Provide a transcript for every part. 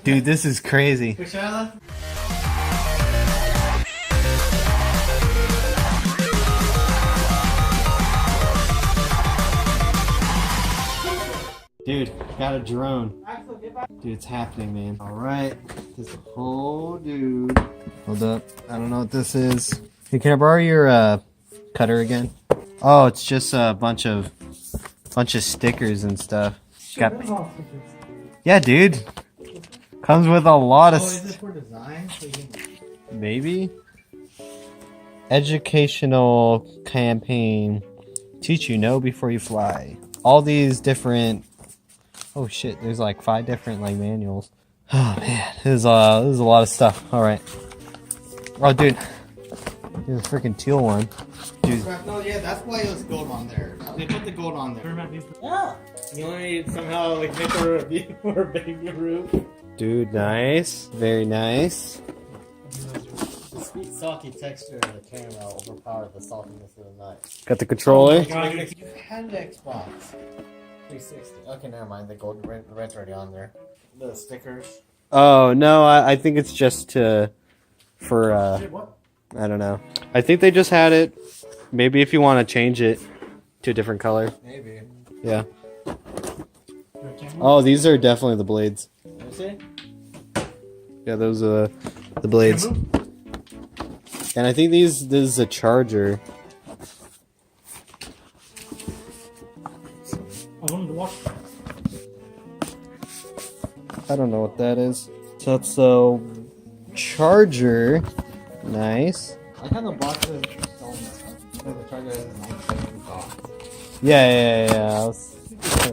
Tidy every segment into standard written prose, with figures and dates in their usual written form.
Dude, this is crazy. Dude, got a drone. Dude, it's happening, man. Alright. This whole dude. Hold up. I don't know what this is. Hey, can I borrow your cutter again? Oh, it's just a bunch of stickers and stuff. Got... Yeah, dude. Comes with a lot of... is it for design? Maybe? Educational campaign. Teach you know before you fly. All these different... Oh shit, there's like 5 different like manuals. Oh man, this is a lot of stuff. Alright. Oh dude. There's a freaking teal one. Dude. No, yeah, that's why it was gold on there. They put the gold on there. Yeah. You only need somehow like make a review for a baby roof. Dude, nice. Very nice. The sweet salty texture of the caramel overpowered the saltiness of the nut. Got the controller. You've had an Xbox 360. Okay, never mind. The gold red's already on there. The stickers. Oh no, I think it's just for I don't know. I think they just had it. Maybe if you want to change it to a different color. Maybe. Yeah. Oh, these are definitely the blades. Yeah, those are the blades. And I think this is a charger. I don't know what that is. So that's the charger. Nice. I kind of bought the charger as a nice Yeah. I was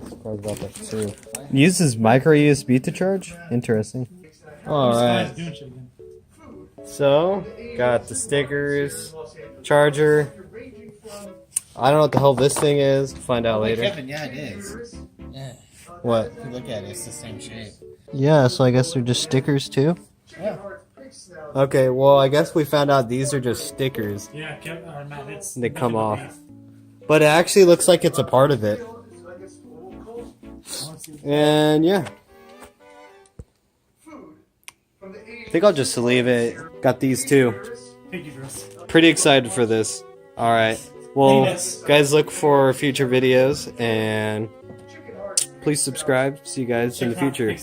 surprised about that too. Uses micro USB to charge? Interesting. Alright. So, got the stickers, charger. I don't know what the hell this thing is. Find out later. Kevin, yeah, it is. Yeah. What? If you look at it, it's the same shape. Yeah, so I guess they're just stickers too? Yeah. Okay, well, I guess we found out these are just stickers. Yeah, Matt, it's... They come off. But it actually looks like it's a part of it. And yeah. I think I'll just leave it. Got these too. Pretty excited for this. Alright. Well, guys, look for future videos and please subscribe. See you guys in the future.